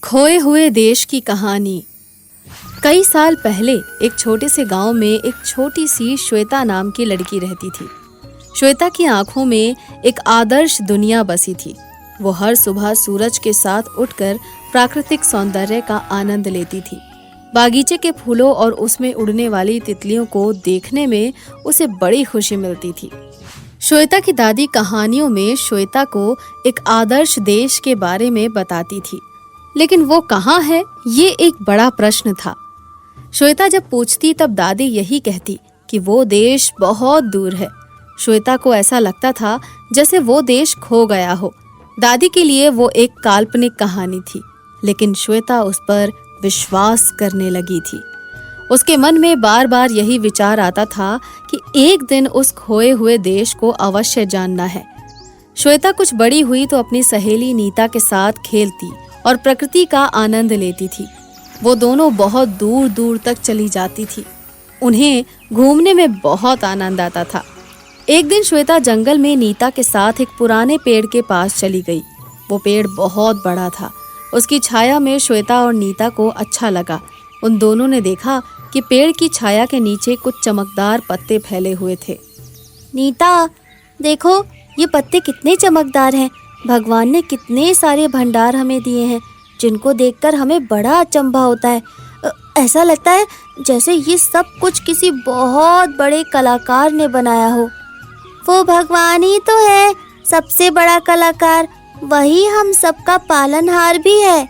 खोए हुए देश की कहानी। कई साल पहले एक छोटे से गांव में एक छोटी सी श्वेता नाम की लड़की रहती थी। श्वेता की आंखों में एक आदर्श दुनिया बसी थी। वो हर सुबह सूरज के साथ उठकर प्राकृतिक सौंदर्य का आनंद लेती थी। बागीचे के फूलों और उसमें उड़ने वाली तितलियों को देखने में उसे बड़ी खुशी मिलती थी। श्वेता की दादी कहानियों में श्वेता को एक आदर्श देश के बारे में बताती थी, लेकिन वो कहाँ है, ये एक बड़ा प्रश्न था। श्वेता जब पूछती तब दादी यही कहती कि वो देश बहुत दूर है। श्वेता को ऐसा लगता था जैसे वो देश खो गया हो। दादी के लिए वो एक काल्पनिक कहानी थी, लेकिन श्वेता उस पर विश्वास करने लगी थी। उसके मन में बार बार यही विचार आता था कि एक दिन उस खोए हुए देश को अवश्य जानना है। श्वेता कुछ बड़ी हुई तो अपनी सहेली नीता के साथ खेलती और प्रकृति का आनंद लेती थी। वो दोनों बहुत दूर दूर तक चली जाती थी। उन्हें घूमने में बहुत आनंद आता था। एक दिन श्वेता जंगल में नीता के साथ एक पुराने पेड़ के पास चली गई। वो पेड़ बहुत बड़ा था। उसकी छाया में श्वेता और नीता को अच्छा लगा। उन दोनों ने देखा कि पेड़ की छाया के नीचे कुछ चमकदार पत्ते फैले हुए थे। नीता, देखो ये पत्ते कितने चमकदार हैं। भगवान ने कितने सारे भंडार हमें दिए हैं, जिनको देखकर हमें बड़ा अचंभा होता है। ऐसा लगता है जैसे ये सब कुछ किसी बहुत बड़े कलाकार ने बनाया हो। वो भगवान ही तो है, सबसे बड़ा कलाकार। वही हम सबका पालनहार भी है।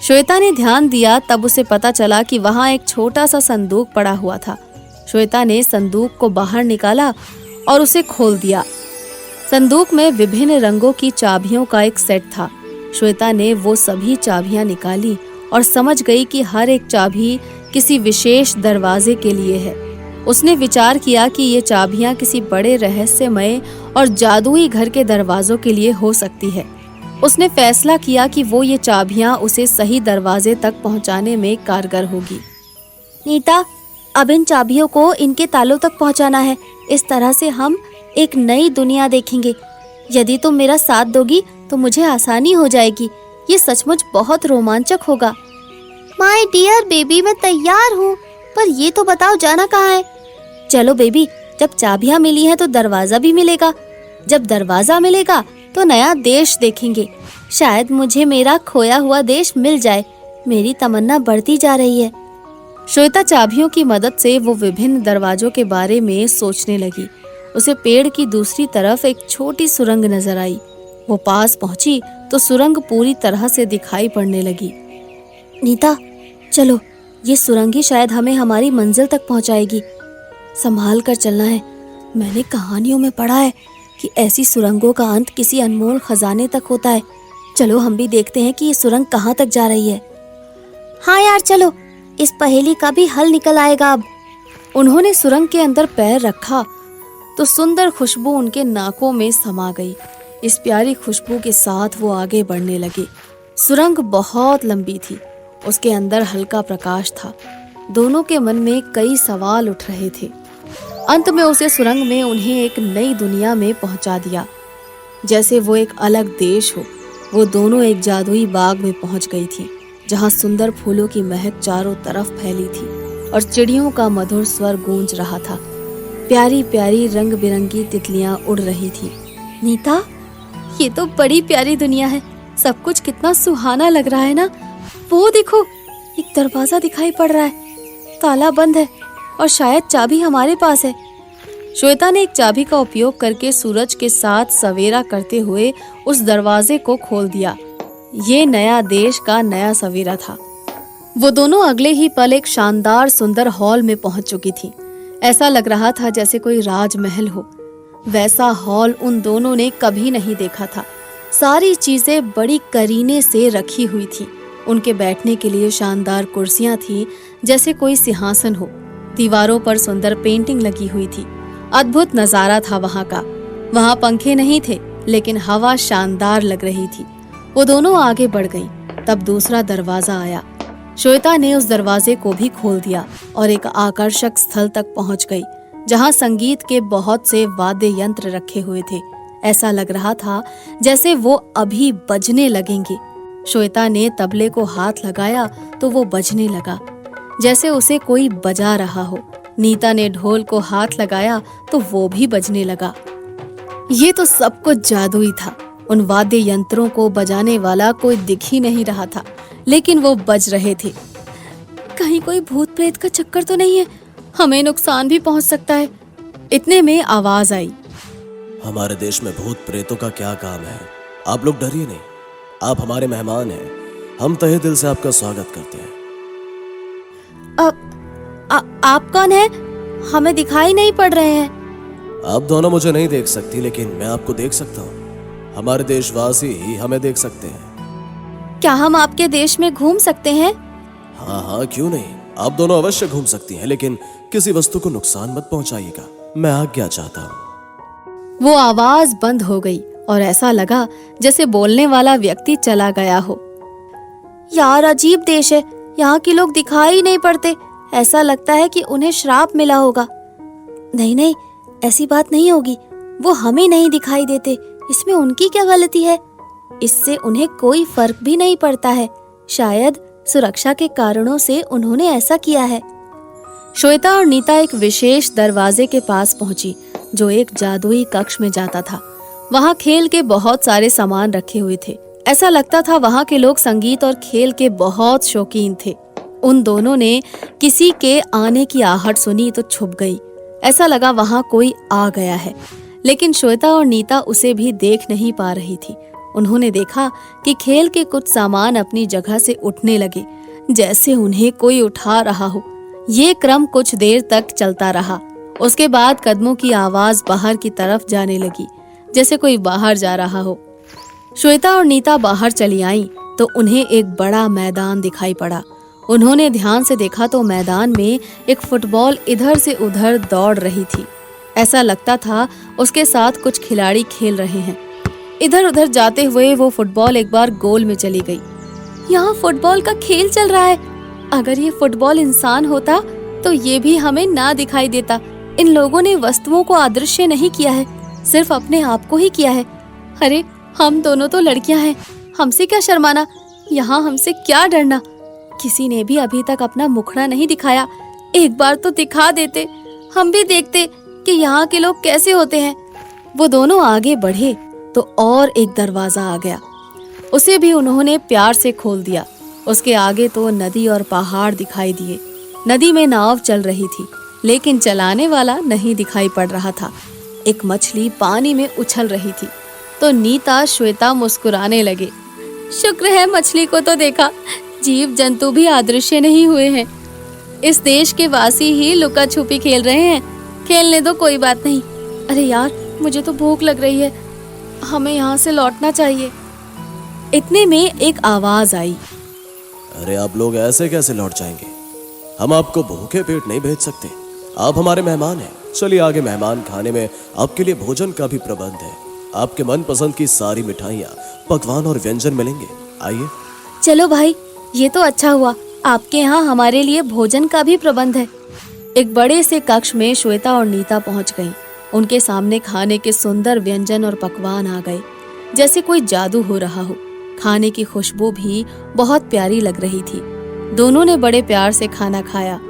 श्वेता ने ध्यान दिया तब उसे पता चला कि वहाँ एक छोटा सा संदूक पड़ा हुआ था। श्वेता ने संदूक को बाहर निकाला और उसे खोल दिया। संदूक में विभिन्न रंगों की चाबियों का एक सेट था। श्वेता ने वो सभी चाबियां निकाली और समझ गई कि हर एक चाबी किसी विशेष दरवाजे के लिए है। उसने विचार किया कि ये चाबियां किसी बड़े रहस्यमय और जादुई घर के दरवाजों के लिए हो सकती है। उसने फैसला किया कि वो ये चाबियां उसे सही दरवाजे तक पहुंचाने में कारगर होगी। नीता, अब इन चाबियों को इनके तालों तक पहुंचाना है। इस तरह से हम एक नई दुनिया देखेंगे। यदि तुम मेरा साथ दोगी तो मुझे आसानी हो जाएगी। ये सचमुच बहुत रोमांचक होगा। माय डियर बेबी, मैं तैयार हूँ, पर ये तो बताओ जाना कहाँ है। चलो बेबी, जब चाबियाँ मिली हैं तो दरवाजा भी मिलेगा। जब दरवाजा मिलेगा तो नया देश देखेंगे। शायद मुझे मेरा खोया हुआ देश मिल जाए। मेरी तमन्ना बढ़ती जा रही है। श्वेता चाबियों की मदद से वो विभिन्न दरवाजों के बारे में सोचने लगी। उसे पेड़ की दूसरी तरफ एक छोटी सुरंग नजर आई। वो पास पहुंची तो सुरंग पूरी तरह से दिखाई पड़ने लगी। नीता, चलो, ये सुरंग ही शायद हमें हमारी मंजिल तक पहुंचाएगी। संभाल कर चलना है। मैंने कहानियों में पढ़ा है कि ऐसी सुरंगों का अंत किसी अनमोल खजाने तक होता है। चलो हम भी देखते हैं कि ये सुरंग कहाँ तक जा रही है। हाँ यार, चलो, इस पहेली का भी हल निकल आएगा अब। उन्होंने सुरंग के अंदर पैर रखा तो सुंदर खुशबू उनके नाकों में समा गई। इस प्यारी खुशबू के साथ वो आगे बढ़ने लगे। सुरंग बहुत लंबी थी। उसके अंदर हल्का प्रकाश था। दोनों के मन में कई सवाल उठ रहे थे। अंत में उसे सुरंग में उन्हें एक नई दुनिया में पहुंचा दिया, जैसे वो एक अलग देश हो। वो दोनों एक जादुई बाग में पहुंच गई थी, जहां सुंदर फूलों की महक चारों तरफ फैली थी और चिड़ियों का मधुर स्वर गूंज रहा था। प्यारी प्यारी रंग बिरंगी तितलियां उड़ रही थी। नीता, ये तो बड़ी प्यारी दुनिया है। सब कुछ कितना सुहाना लग रहा है ना। वो देखो, एक दरवाजा दिखाई पड़ रहा है। ताला बंद है और शायद चाबी हमारे पास है। श्वेता ने एक चाबी का उपयोग करके सूरज के साथ सवेरा करते हुए उस दरवाजे को खोल दिया। ये नया देश का नया सवेरा था। वो दोनों अगले ही पल एक शानदार सुंदर हॉल में पहुंच चुकी थी। ऐसा लग रहा था जैसे कोई राजमहल हो। वैसा हॉल उन दोनों ने कभी नहीं देखा था। सारी चीजें बड़ी करीने से रखी हुई थी। उनके बैठने के लिए शानदार कुर्सियां थी, जैसे कोई सिंहासन हो। दीवारों पर सुंदर पेंटिंग लगी हुई थी। अद्भुत नजारा था वहाँ का। वहाँ पंखे नहीं थे, लेकिन हवा शानदार लग रही थी। वो दोनों आगे बढ़ गईं। तब दूसरा दरवाजा आया। श्वेता ने उस दरवाजे को भी खोल दिया और एक आकर्षक स्थल तक पहुंच गई, जहाँ संगीत के बहुत से वाद्य यंत्र रखे हुए थे। ऐसा लग रहा था जैसे वो अभी बजने लगेंगे। श्वेता ने तबले को हाथ लगाया तो वो बजने लगा, जैसे उसे कोई बजा रहा हो। नीता ने ढोल को हाथ लगाया तो वो भी बजने लगा। ये तो सब कुछ जादुई था। उन वाद्य यंत्रों को बजाने वाला कोई दिख ही नहीं रहा था, लेकिन वो बज रहे थे। कहीं कोई भूत प्रेत का चक्कर तो नहीं है, हमें नुकसान भी पहुंच सकता है। इतने में आवाज आई, हमारे देश में भूत प्रेतों का क्या काम है? आप लोग डरिए नहीं, आप हमारे मेहमान हैं। हम तहे दिल से आपका स्वागत करते हैं। आप कौन है? हमें दिखाई नहीं पड़ रहे हैं। आप दोनों मुझे नहीं देख सकती, लेकिन मैं आपको देख सकता हूँ। हमारे देशवासी ही हमें देख सकते हैं। क्या हम आपके देश में घूम सकते हैं? हाँ हाँ, क्यों नहीं। आप दोनों अवश्य घूम सकती हैं, लेकिन किसी वस्तु को नुकसान मत पहुंचाइएगा। मैं आज्ञा चाहता हूँ। वो आवाज बंद हो गई और ऐसा लगा जैसे बोलने वाला व्यक्ति चला गया हो। यार, अजीब देश है, यहाँ के लोग दिखाई नहीं पड़ते। ऐसा लगता है कि उन्हें श्राप मिला होगा। नहीं नहीं, ऐसी बात नहीं होगी। वो हमें नहीं दिखाई देते, इसमें उनकी क्या गलती है? इससे उन्हें कोई फर्क भी नहीं पड़ता है। शायद सुरक्षा के कारणों से उन्होंने ऐसा किया है। श्वेता और नीता एक विशेष दरवाजे के पास पहुंची, जो एक जादुई कक्ष में जाता था। वहां खेल के बहुत सारे सामान रखे हुए थे। ऐसा लगता था वहां के लोग संगीत और खेल के बहुत शौकीन थे। उन दोनों ने किसी के आने की आहट सुनी तो छुप गई। ऐसा लगा वहां कोई आ गया है, लेकिन श्वेता और नीता उसे भी देख नहीं पा रही थी। उन्होंने देखा कि खेल के कुछ सामान अपनी जगह से उठने लगे, जैसे उन्हें कोई उठा रहा हो। ये क्रम कुछ देर तक चलता रहा। उसके बाद कदमों की आवाज बाहर की तरफ जाने लगी, जैसे कोई बाहर जा रहा हो। श्वेता और नीता बाहर चली आईं तो उन्हें एक बड़ा मैदान दिखाई पड़ा। उन्होंने ध्यान से देखा तो मैदान में एक फुटबॉल इधर से उधर दौड़ रही थी। ऐसा लगता था उसके साथ कुछ खिलाड़ी खेल रहे हैं। इधर उधर जाते हुए वो फुटबॉल एक बार गोल में चली गई। यहाँ फुटबॉल का खेल चल रहा है। अगर ये फुटबॉल इंसान होता तो ये भी हमें ना दिखाई देता। इन लोगों ने वस्तुओं को अदृश्य नहीं किया है, सिर्फ अपने आप को ही किया है। अरे, हम दोनों तो लड़कियां हैं, हमसे क्या शर्माना, यहाँ हमसे क्या डरना। किसी ने भी अभी तक अपना मुखड़ा नहीं दिखाया। एक बार तो दिखा देते, हम भी देखते कि यहाँ के लोग कैसे होते हैं। वो दोनों आगे बढ़े तो और एक दरवाजा आ गया। उसे भी उन्होंने प्यार से खोल दिया। उसके आगे तो नदी और पहाड़ दिखाई दिए। नदी में नाव चल रही थी, लेकिन चलाने वाला नहीं दिखाई पड़ रहा था। एक मछली पानी में उछल रही थी तो नीता श्वेता मुस्कुराने लगे। शुक्र है मछली को तो देखा, जीव जंतु भी अदृश्य नहीं हुए हैं। इस देश के वासी ही लुका छुपी खेल रहे हैं। खेलने दो, कोई बात नहीं। अरे यार, मुझे तो भूख लग रही है, हमें यहाँ से लौटना चाहिए। इतने में एक आवाज आई, अरे आप लोग ऐसे कैसे लौट जाएंगे? हम आपको भूखे पेट नहीं भेज सकते। आप हमारे मेहमान हैं। चलिए आगे मेहमान खाने में आपके लिए भोजन का भी प्रबंध है। आपके मनपसंद की सारी मिठाइयाँ, पकवान और व्यंजन मिलेंगे। आइए। चलो भाई, ये तो अच्छा हुआ, आपके यहाँ हमारे लिए भोजन का भी प्रबंध है। एक बड़े से कक्ष में श्वेता और नीता पहुंच गईं। उनके सामने खाने के सुंदर व्यंजन और पकवान आ गए, जैसे कोई जादू हो रहा हो। खाने की खुशबू भी बहुत प्यारी लग रही थी। दोनों ने बड़े प्यार से खाना खाया।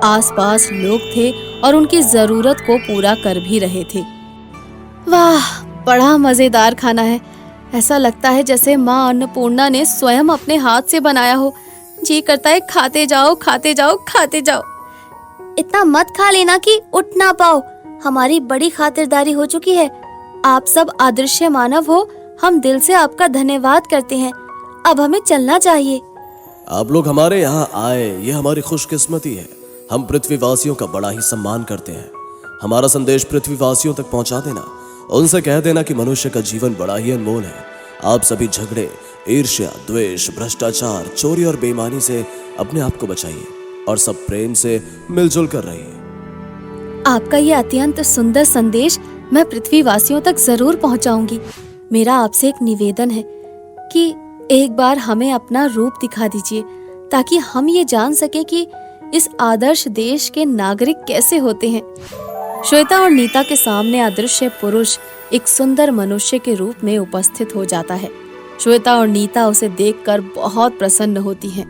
आसपास लोग थे और उनकी जरूरत को पूरा कर भी रहे थे। वाह, बड़ा मजेदार खाना है। ऐसा लगता है जैसे माँ अन्नपूर्णा ने स्वयं अपने हाथ से बनाया हो। जी करता है खाते जाओ, खाते जाओ, खाते जाओ। इतना मत खा लेना कि उठ ना पाओ। हमारी बड़ी खातिरदारी हो चुकी है। आप सब अदृश्य मानव हो, हम दिल से आपका धन्यवाद करते हैं। अब हमें चलना चाहिए। आप लोग हमारे यहाँ आए, ये हमारी खुशकिस्मती है। हम पृथ्वीवासियों का बड़ा ही सम्मान करते हैं। हमारा संदेश पृथ्वीवासियों तक पहुँचा देना। उनसे कह देना कि मनुष्य का जीवन बड़ा ही अनमोल है। आप सभी झगड़े, ईर्ष्या, द्वेष, भ्रष्टाचार, चोरी और बेईमानी से अपने आप को बचाइए और सब प्रेम से मिलजुल कर रहिए। आपका ये अत्यंत सुंदर संदेश मैं पृथ्वीवासियों तक जरूर पहुंचाऊंगी। मेरा आपसे एक निवेदन है कि एक बार हमें अपना रूप दिखा दीजिए, ताकि हम ये जान सकें कि इस आदर्श देश के नागरिक कैसे होते हैं। श्वेता और नीता के सामने अदृश्य पुरुष एक सुंदर मनुष्य के रूप में उपस्थित हो जाता है। श्वेता और नीता उसे देखकर बहुत प्रसन्न होती हैं।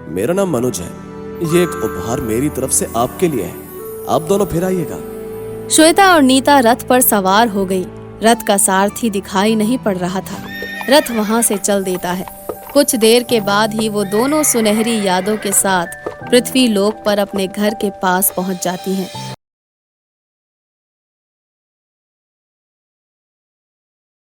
मेरा नाम मनोज है, ये एक उपहार मेरी तरफ से आपके लिए है, आप दोनों फिर आइएगा। श्वेता और नीता रथ पर सवार हो गई। रथ का सारथी दिखाई नहीं पड़ रहा था। रथ वहां से चल देता है। कुछ देर के बाद ही वो दोनों सुनहरी यादों के साथ पृथ्वी लोक पर अपने घर के पास पहुंच जाती हैं।